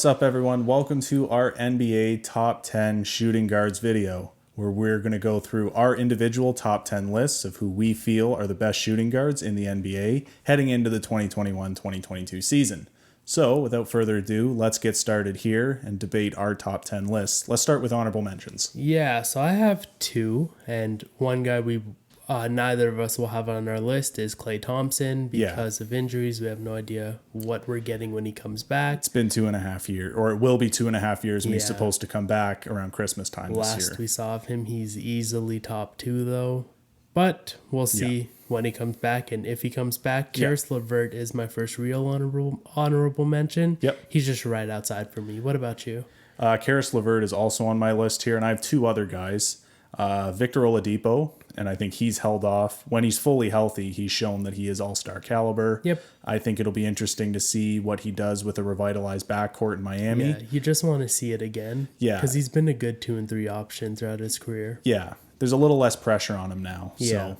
up, everyone? Welcome to our NBA Top 10 Shooting Guards video, where we're going to go through our individual top 10 lists of who we feel are the best shooting guards in the NBA heading into the 2021-2022 season. So, without further ado, let's get started here and debate our top 10 lists. Let's start with honorable mentions. Yeah, so I have two, and one guy neither of us will have on our list is Klay Thompson because of injuries. We have no idea what we're getting when he comes back. It's been 2.5 years, or it will be 2.5 years when he's supposed to come back around Christmas time this year. Last we saw of him, he's easily top 2, though. But we'll see when he comes back, and if he comes back. Karis LeVert is my first real honorable mention. Yep. He's just right outside for me. What about you? Karis LeVert is also on my list here, and I have two other guys. Victor Oladipo, and I think he's held off. When he's fully healthy, he's shown that he is all-star caliber. Yep. I think it'll be interesting to see what he does with a revitalized backcourt in Miami. Yeah, you just want to see it again. Yeah. Because he's been a good 2 and 3 option throughout his career. Yeah. There's a little less pressure on him now. Yeah. So.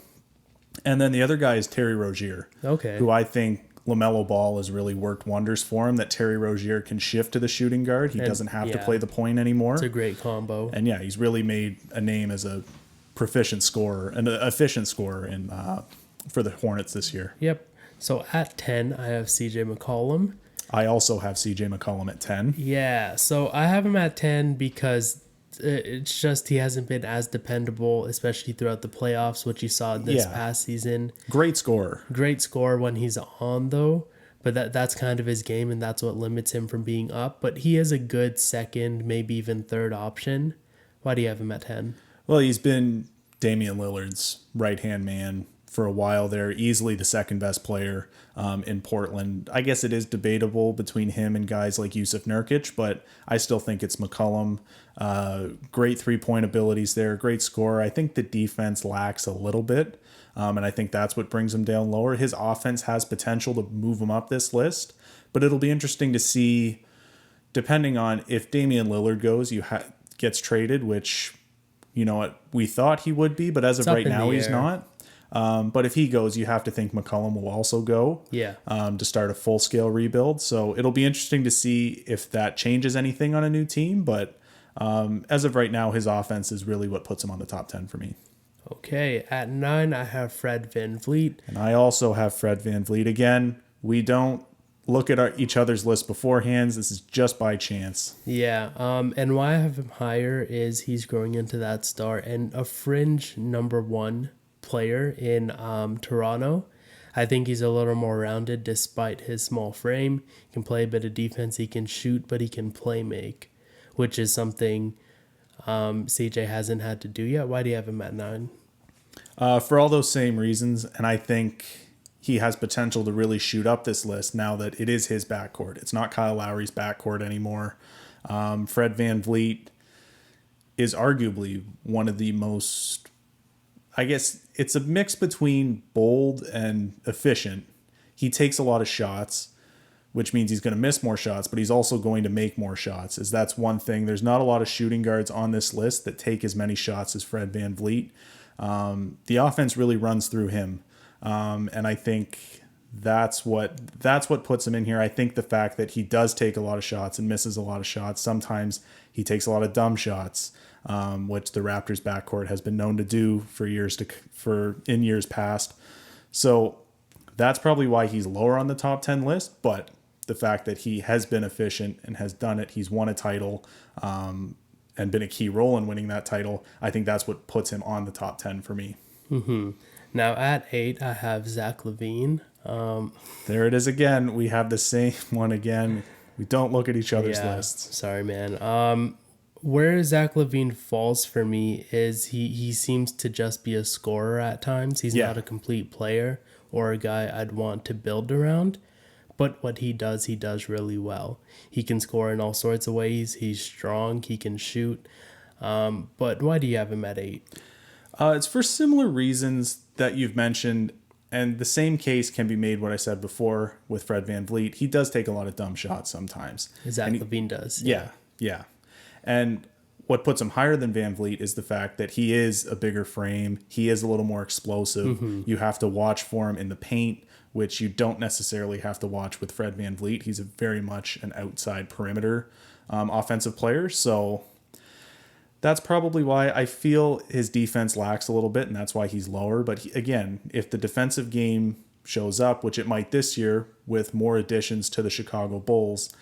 And then the other guy is Terry Rozier. Okay. Who I think LaMelo Ball has really worked wonders for him, that Terry Rozier can shift to the shooting guard. He doesn't have to play the point anymore. It's a great combo. And yeah, he's really made a name as a proficient scorer and an efficient scorer for the Hornets this year. Yep. So at 10, I have CJ McCollum. I also have CJ McCollum at 10. Yeah, so I have him at 10 because it's just he hasn't been as dependable, especially throughout the playoffs, which you saw this past season. Great scorer. Great scorer when he's on, though. But that's kind of his game, and that's what limits him from being up. But he is a good second, maybe even third option. Why do you have him at 10? Well, he's been Damian Lillard's right-hand man for a while there, easily the second best player in Portland. I guess it is debatable between him and guys like Yusuf Nurkic, but I still think it's McCollum. Great three-point abilities there, great scorer. I think the defense lacks a little bit, and I think that's what brings him down lower. His offense has potential to move him up this list, but it'll be interesting to see, depending on if Damian Lillard goes, gets traded, which, you know what, we thought he would be, but as of right now, he's not. But if he goes, you have to think McCollum will also go to start a full-scale rebuild. So it'll be interesting to see if that changes anything on a new team. But as of right now, his offense is really what puts him on the top 10 for me. Okay, at 9, I have Fred VanVleet. And I also have Fred VanVleet. Again, we don't look at each other's list beforehand. This is just by chance. Yeah, and why I have him higher is he's growing into that star and a fringe number 1 player in Toronto. I think he's a little more rounded despite his small frame. He can play a bit of defense, he can shoot, but he can play make, which is something CJ hasn't had to do yet. Why do you have him at 9? For all those same reasons, and I think he has potential to really shoot up this list now that it is his backcourt. It's not Kyle Lowry's backcourt anymore. Fred VanVleet is arguably one of the most, I guess it's a mix between bold and efficient. He takes a lot of shots, which means he's going to miss more shots, but he's also going to make more shots. That's one thing. There's not a lot of shooting guards on this list that take as many shots as Fred VanVleet. The offense really runs through him. And I think that's what puts him in here. I think the fact that he does take a lot of shots and misses a lot of shots. Sometimes he takes a lot of dumb shots, which the Raptors backcourt has been known to do in years past. So that's probably why he's lower on the top 10 list. But the fact that he has been efficient and has done it, he's won a title, and been a key role in winning that title, I think that's what puts him on the top 10 for me. Mm-hmm. Now at 8, I have Zach LaVine. There it is again. We have the same one again. We don't look at each other's lists. Sorry, man. Where Zach LaVine falls for me is he seems to just be a scorer at times. He's not a complete player or a guy I'd want to build around. But what he does really well. He can score in all sorts of ways. He's strong. He can shoot. But why do you have him at 8? It's for similar reasons that you've mentioned, and the same case can be made what I said before with Fred VanVleet. He does take a lot of dumb shots sometimes. Zach LaVine does. Yeah. And what puts him higher than Van Vliet is the fact that he is a bigger frame. He is a little more explosive. You have to watch for him in the paint, which you don't necessarily have to watch with Fred Van Vliet. He's very much an outside perimeter offensive player. So that's probably why I feel his defense lacks a little bit, and that's why he's lower. But again, if the defensive game shows up, which it might this year with more additions to the Chicago Bulls,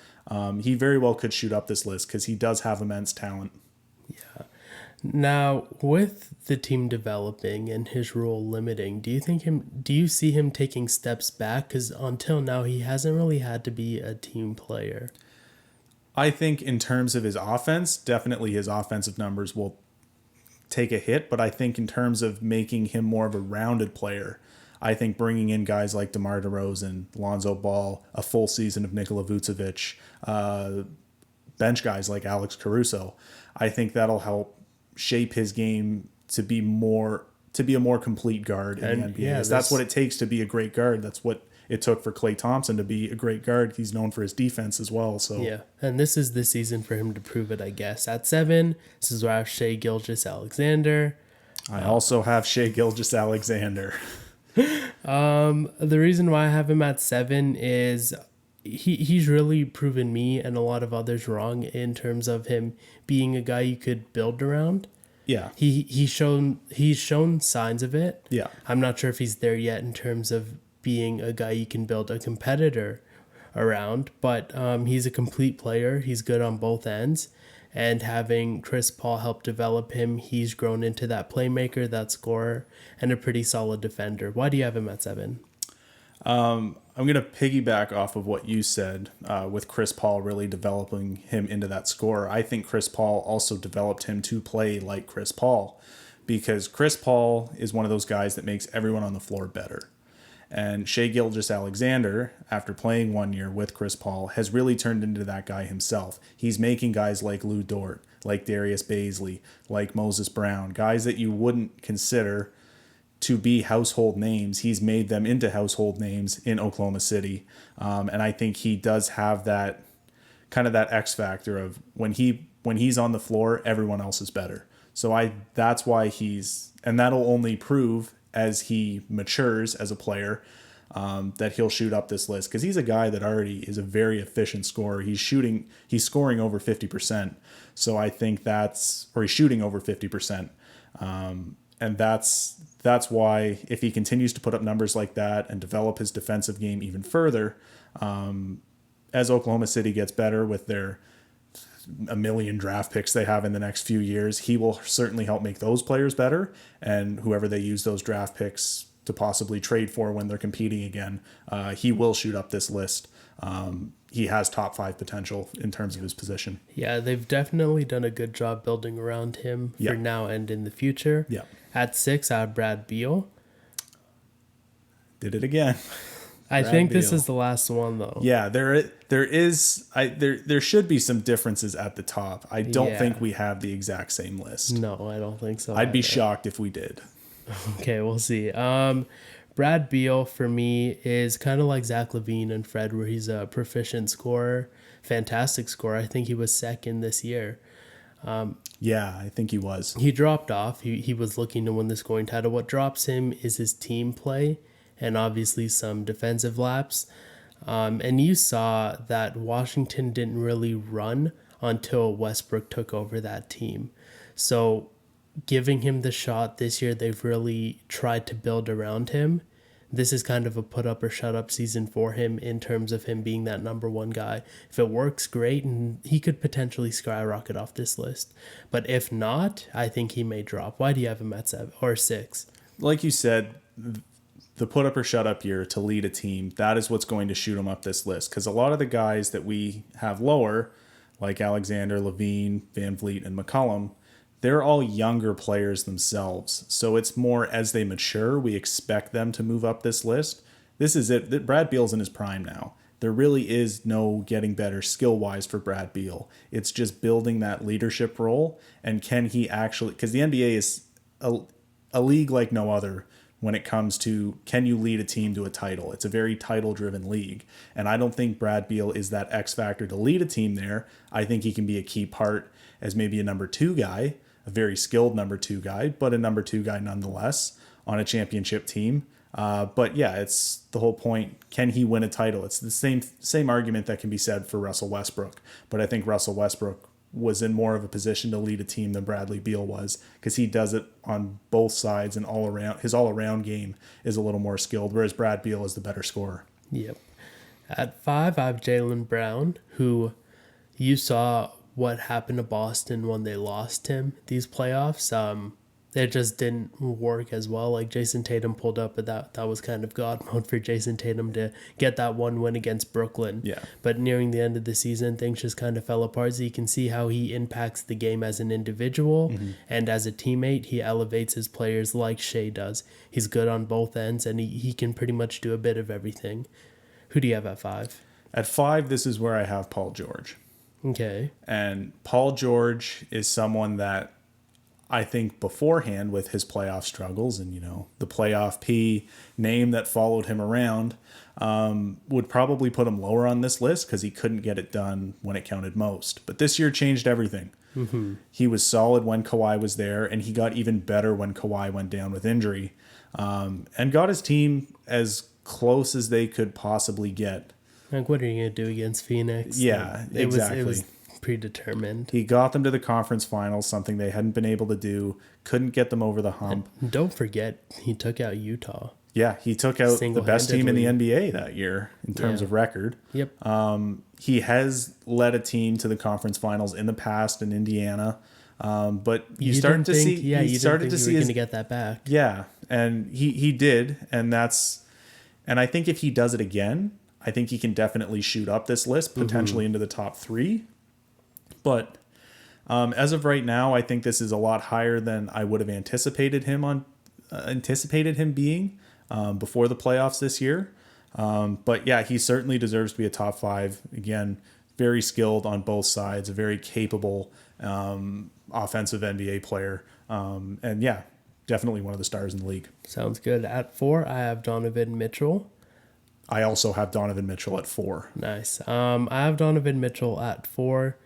he very well could shoot up this list because he does have immense talent. Now, with the team developing and his role limiting, do you see him taking steps back? Because until now, he hasn't really had to be a team player. I think in terms of his offense, definitely his offensive numbers will take a hit. But I think in terms of making him more of a rounded player, I think bringing in guys like DeMar DeRozan, Lonzo Ball, a full season of Nikola Vucevic, bench guys like Alex Caruso, I think that'll help shape his game to be a more complete guard in the NBA. Yeah, that's what it takes to be a great guard. That's what it took for Klay Thompson to be a great guard. He's known for his defense as well. So yeah, and this is the season for him to prove it, I guess. At 7, this is where I have Shai Gilgeous-Alexander. I also have Shai Gilgeous-Alexander. The reason why I have him at 7 is he's really proven me and a lot of others wrong in terms of him being a guy you could build around. Yeah. He's shown signs of it. Yeah. I'm not sure if he's there yet in terms of being a guy you can build a competitor around, but he's a complete player. He's good on both ends. And having Chris Paul help develop him, he's grown into that playmaker, that scorer, and a pretty solid defender. Why do you have him at 7? I'm going to piggyback off of what you said with Chris Paul really developing him into that scorer. I think Chris Paul also developed him to play like Chris Paul, because Chris Paul is one of those guys that makes everyone on the floor better. And Shai Gilgeous-Alexander, after playing 1 year with Chris Paul, has really turned into that guy himself. He's making guys like Lou Dort, like Darius Baisley, like Moses Brown, guys that you wouldn't consider to be household names. He's made them into household names in Oklahoma City. And I think he does have that kind of that X factor of when he's on the floor, everyone else is better. So that's why and that'll only prove as he matures as a player, that he'll shoot up this list, because he's a guy that already is a very efficient scorer. He's scoring over 50%. So I think he's shooting over 50%. And that's why if he continues to put up numbers like that and develop his defensive game even further, as Oklahoma City gets better with their 1 million draft picks they have in the next few years, he will certainly help make those players better, and whoever they use those draft picks to possibly trade for when they're competing again, he will shoot up this list. He has top 5 potential in terms of his position. Yeah, they've definitely done a good job building around him for now and in the future. Yeah. At 6, I have Brad Beal. Did it again. I think this is the last one, though. Yeah, there should be some differences at the top. I don't think we have the exact same list. No, I don't think so. I'd be shocked if we did. Okay, we'll see. Brad Beal, for me, is kind of like Zach LaVine and Fred, where he's a proficient scorer, fantastic scorer. I think he was second this year. Yeah, I think he was. He dropped off. He was looking to win the scoring title. What drops him is his team play and obviously some defensive laps. And you saw that Washington didn't really run until Westbrook took over that team. So giving him the shot this year, they've really tried to build around him. This is kind of a put up or shut up season for him in terms of him being that number 1 guy. If it works, great, and he could potentially skyrocket off this list. But if not, I think he may drop. Why do you have him at 7 or 6? Like you said, the put up or shut up year to lead a team, that is what's going to shoot him up this list. Because a lot of the guys that we have lower, like Alexander, Levine, Van Vliet, and McCollum, they're all younger players themselves. So it's more as they mature, we expect them to move up this list. This is it. Brad Beal's in his prime now. There really is no getting better skill-wise for Brad Beal. It's just building that leadership role. And can he actually, because the NBA is a league like no other when it comes to, can you lead a team to a title? It's a very title-driven league. And I don't think Brad Beal is that X factor to lead a team there. I think he can be a key part as maybe a number 2 guy, a very skilled number 2 guy, but a number 2 guy nonetheless on a championship team. But yeah, it's the whole point. Can he win a title? It's the same argument that can be said for Russell Westbrook. But I think Russell Westbrook was in more of a position to lead a team than Bradley Beal was, because he does it on both sides and all around. His all around game is a little more skilled, whereas Brad Beal is the better scorer. Yep. At 5, I have Jaylen Brown, who you saw what happened to Boston when they lost him these playoffs. It just didn't work as well. Like Jason Tatum pulled up, but that was kind of God mode for Jason Tatum to get that one win against Brooklyn. Yeah. But nearing the end of the season, things just kind of fell apart. So you can see how he impacts the game as an individual and as a teammate. He elevates his players like Shea does. He's good on both ends, and he can pretty much do a bit of everything. Who do you have at 5? At 5, this is where I have Paul George. Okay. And Paul George is someone that I think beforehand, with his playoff struggles and, the playoff P name that followed him around, would probably put him lower on this list because he couldn't get it done when it counted most. But this year changed everything. Mm-hmm. He was solid when Kawhi was there, and he got even better when Kawhi went down with injury, and got his team as close as they could possibly get. Like, what are you going to do against Phoenix? Yeah, exactly. It was predetermined. He got them to the conference finals, something they hadn't been able to do, couldn't get them over the hump. And don't forget, he took out Utah. Yeah, he took out the best team in the NBA that year in terms of record. Yep. He has led a team to the conference finals in the past in Indiana, but you started to see going to get that back. Yeah, and he did, and I think if he does it again, I think he can definitely shoot up this list, potentially into the top 3. But as of right now, I think this is a lot higher than I would have anticipated him being before the playoffs this year. But yeah, he certainly deserves to be a top 5. Again, very skilled on both sides, a very capable offensive NBA player. And yeah, definitely one of the stars in the league. Sounds good. At 4, I have Donovan Mitchell. I also have Donovan Mitchell at 4. Nice. I have Donovan Mitchell at 4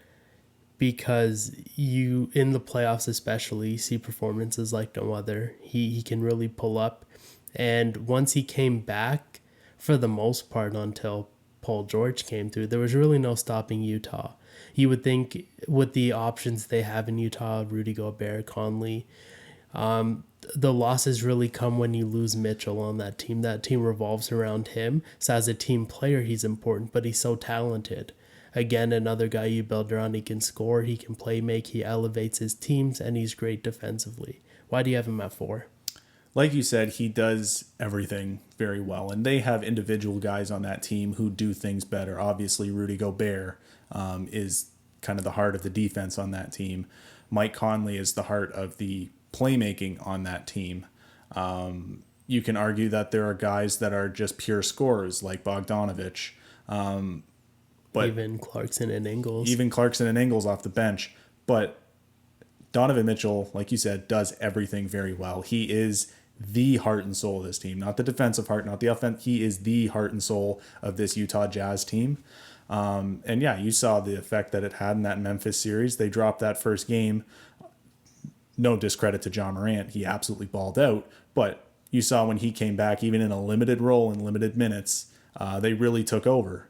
because you, in the playoffs especially, see performances like no other. He can really pull up. And once he came back, for the most part, until Paul George came through, there was really no stopping Utah. You would think with the options they have in Utah, Rudy Gobert, Conley, the losses really come when you lose Mitchell on that team. That team revolves around him. So as a team player, he's important, but he's so talented. Again, another guy you build around. He can score, he can play make, he elevates his teams, and he's great defensively. Why do you have him at 4? Like you said, he does everything very well, and they have individual guys on that team who do things better. Obviously, Rudy Gobert is kind of the heart of the defense on that team. Mike Conley is the heart of the playmaking on that team. You can argue that there are guys that are just pure scorers like Bogdanovich, but even Clarkson and Ingles. Off the bench. But Donovan Mitchell, like you said, does everything very well. He is the heart and soul of this team, not the defensive heart, not the offense. He is the heart and soul of this Utah Jazz team. And yeah, you saw the effect that it had in that Memphis series. They dropped that first game. No discredit to John Morant. He absolutely balled out. But you saw when he came back, even in a limited role in limited minutes, they really took over.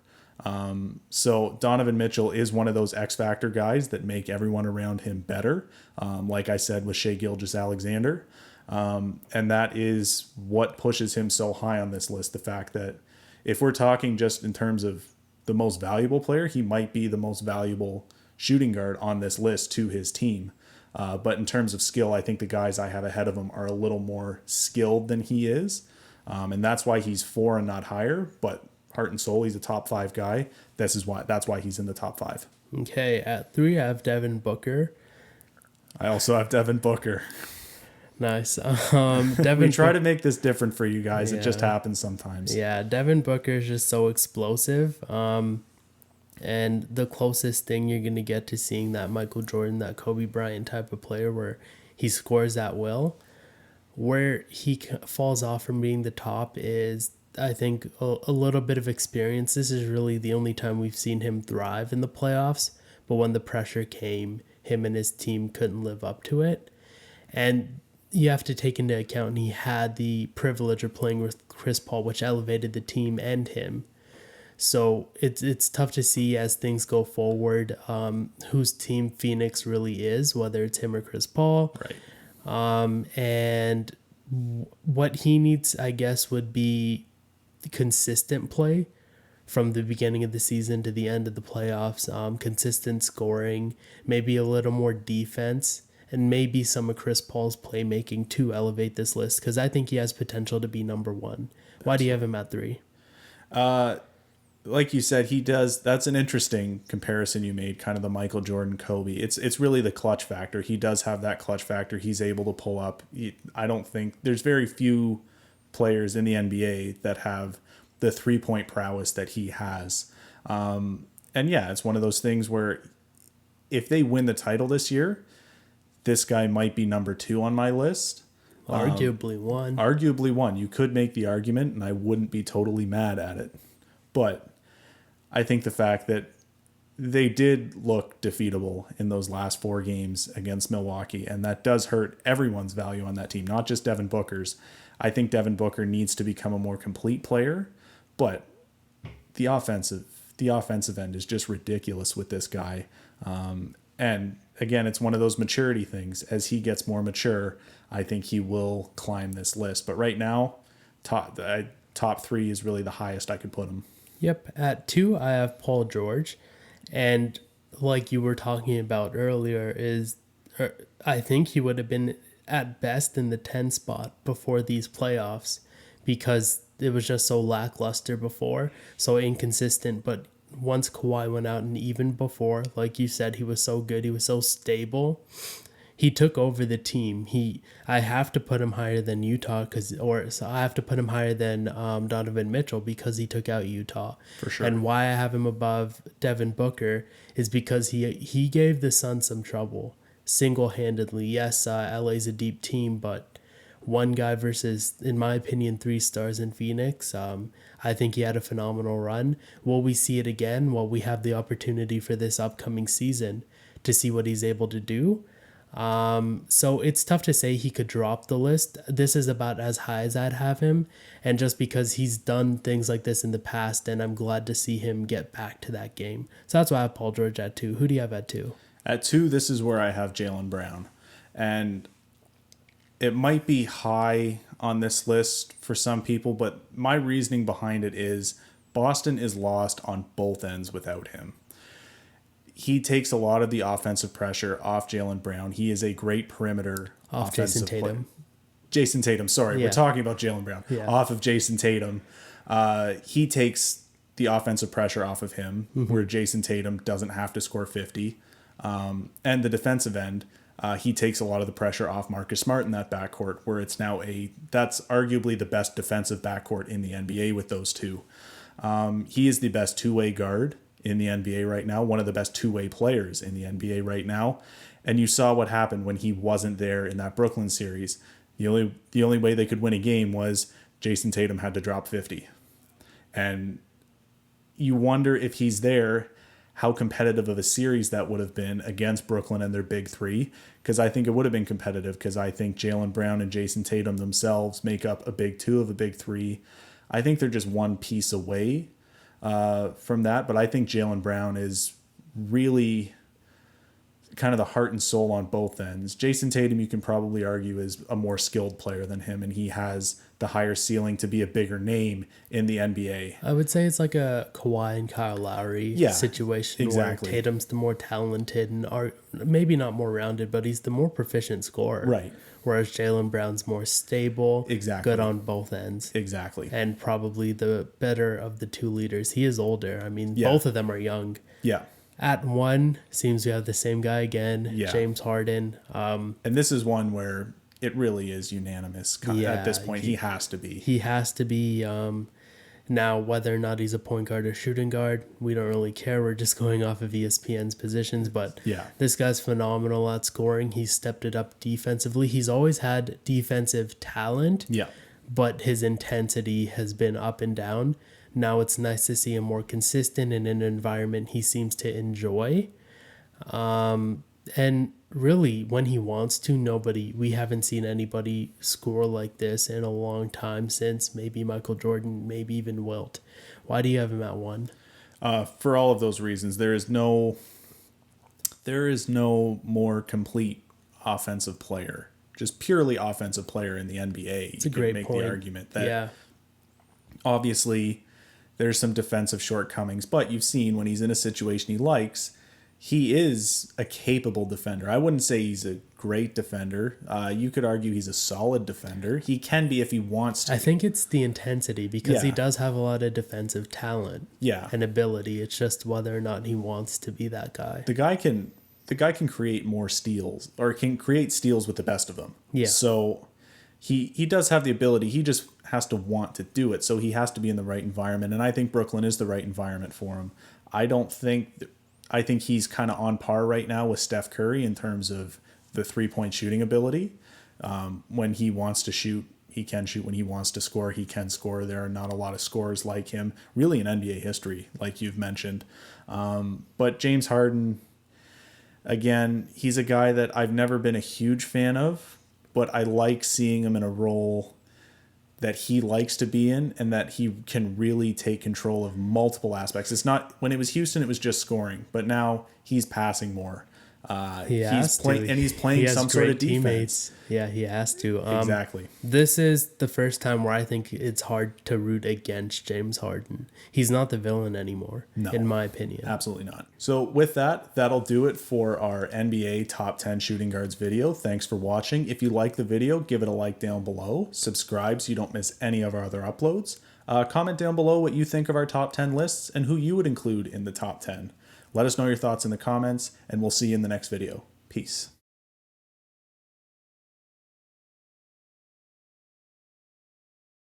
So Donovan Mitchell is one of those X Factor guys that make everyone around him better. Like I said, with Shai Gilgeous-Alexander. And that is what pushes him so high on this list. The fact that if we're talking just in terms of the most valuable player, he might be the most valuable shooting guard on this list to his team. But in terms of skill, I think the guys I have ahead of him are a little more skilled than he is. And that's why he's 4 and not higher. But heart and soul, he's a top 5 guy. That's why he's in the top 5. Okay, at 3, I have Devin Booker. I also have Devin Booker. Nice. Devin. We try to make this different for you guys. Yeah. It just happens sometimes. Yeah, Devin Booker is just so explosive. And the closest thing you're going to get to seeing that Michael Jordan, that Kobe Bryant type of player where he scores at will. Where he falls off from being the top is, I think, a little bit of experience. This is really the only time we've seen him thrive in the playoffs. But when the pressure came, him and his team couldn't live up to it. And you have to take into account he had the privilege of playing with Chris Paul, which elevated the team and him. So it's tough to see as things go forward whose team Phoenix really is, whether it's him or Chris Paul. Right. And what he needs, I guess, would be consistent play from the beginning of the season to the end of the playoffs, consistent scoring, maybe a little more defense, and maybe some of Chris Paul's playmaking to elevate this list, because I think he has potential to be number one. Why do you have him at 3? Like you said, he does. That's an interesting comparison you made, kind of the Michael Jordan, Kobe. It's really the clutch factor. He does have that clutch factor. He's able to pull up. I don't think there's very few players in the NBA that have the 3-point prowess that he has. And yeah, it's one of those things where if they win the title this year, this guy might be number 2 on my list. Arguably one. Arguably one. You could make the argument, and I wouldn't be totally mad at it. But I think the fact that they did look defeatable in those last 4 games against Milwaukee, and that does hurt everyone's value on that team, not just Devin Booker's. I think Devin Booker needs to become a more complete player, but the offensive end is just ridiculous with this guy. And again, it's one of those maturity things. As he gets more mature, I think he will climb this list. But right now, top 3 is really the highest I could put him. Yep. At 2, I have Paul George. And like you were talking about earlier, I think he would have been at best in the 10 spot before these playoffs, because it was just so lackluster before, so inconsistent. But once Kawhi went out, and even before, like you said, he was so good, he was so stable. He took over the team. I have to put him higher than Utah, so I have to put him higher than Donovan Mitchell, because he took out Utah. For sure. And why I have him above Devin Booker is because he gave the Suns some trouble single-handedly. Yes, LA's a deep team, but one guy versus, in my opinion, 3 stars in Phoenix. I think he had a phenomenal run. Will we see it again? Well, we have the opportunity for this upcoming season to see what he's able to do. So it's tough to say he could drop the list. This is about as high as I'd have him, and just because he's done things like this in the past, and I'm glad to see him get back to that game. So that's why I have Paul George at 2. Who do you have at 2? At 2, this is where I have Jaylen Brown. And it might be high on this list for some people, but my reasoning behind it is Boston is lost on both ends without him. He takes a lot of the offensive pressure off Jaylen Brown. He is a great perimeter Off offensive Jason Tatum. Jason Tatum, sorry. Yeah. We're talking about Jaylen Brown. Yeah. Off of Jason Tatum. He takes the offensive pressure off of him, where Jason Tatum doesn't have to score 50. And the defensive end, he takes a lot of the pressure off Marcus Smart in that backcourt, where it's now that's arguably the best defensive backcourt in the NBA with those two. He is the best two-way guard in the NBA right now, one of the best two-way players in the NBA right now. And you saw what happened when he wasn't there in that Brooklyn series. The only way they could win a game was Jason Tatum had to drop 50. And you wonder, if he's there, how competitive of a series that would have been against Brooklyn and their big 3. Because I think it would have been competitive, because I think Jaylen Brown and Jason Tatum themselves make up a big 2 of a big 3. I think they're just one piece away from that. But I think Jaylen Brown is really kind of the heart and soul on both ends. Jason Tatum, you can probably argue, is a more skilled player than him, and he has the higher ceiling to be a bigger name in the NBA. I would say it's like a Kawhi and Kyle Lowry situation. Exactly. Where Tatum's the more talented and maybe not more rounded, but he's the more proficient scorer. Right. Whereas Jaylen Brown's more stable, Exactly. good on both ends. Exactly. And probably the better of the 2 leaders. He is older. I mean, Yeah. both of them are young. Yeah. At 1, seems we have the same guy again, Yeah. James Harden. And this is one where it really is unanimous. At this point, he has to be. He has to be. Now, whether or not he's a point guard or shooting guard, we don't really care. We're just going off of ESPN's positions. But Yeah. this guy's phenomenal at scoring. He's stepped it up defensively. He's always had defensive talent. Yeah. But his intensity has been up and down. Now it's nice to see him more consistent in an environment he seems to enjoy. And really, when he wants to, we haven't seen anybody score like this in a long time, since maybe Michael Jordan, maybe even Wilt. Why do you have him at 1? For all of those reasons, there is no more complete offensive player, just purely offensive player in the NBA. It's a great make point. the argument that Yeah. obviously there's some defensive shortcomings, but you've seen when he's in a situation he likes, he is a capable defender. I wouldn't say he's a great defender. You could argue he's a solid defender. He can be if he wants to. I think it's the intensity, because he Yeah. does have a lot of defensive talent Yeah. and ability. It's just whether or not he wants to be that guy. The guy can create more steals, or can create steals with the best of them. Yeah. So he does have the ability. He just has to want to do it. So he has to be in the right environment, and I think Brooklyn is the right environment for him. I think he's kind of on par right now with Steph Curry in terms of the 3-point shooting ability. When he wants to shoot, he can shoot. When he wants to score, he can score. There are not a lot of scorers like him, really, in NBA history, like you've mentioned. But James Harden, again, he's a guy that I've never been a huge fan of, but I like seeing him in a role that he likes to be in, and that he can really take control of multiple aspects. It's not, when it was Houston, it was just scoring, but now he's passing more. He has to. And he's playing He has some sort of great defense. teammates. Yeah, he has to. Exactly. This is the first time where I think it's hard to root against James Harden. He's not the villain anymore, No. in my opinion. Absolutely not. So with that, that'll do it for our NBA Top 10 Shooting Guards video. Thanks for watching. If you like the video, give it a like down below. Subscribe so you don't miss any of our other uploads. Comment down below what you think of our top 10 lists and who you would include in the top 10. Let us know your thoughts in the comments, and we'll see you in the next video. Peace.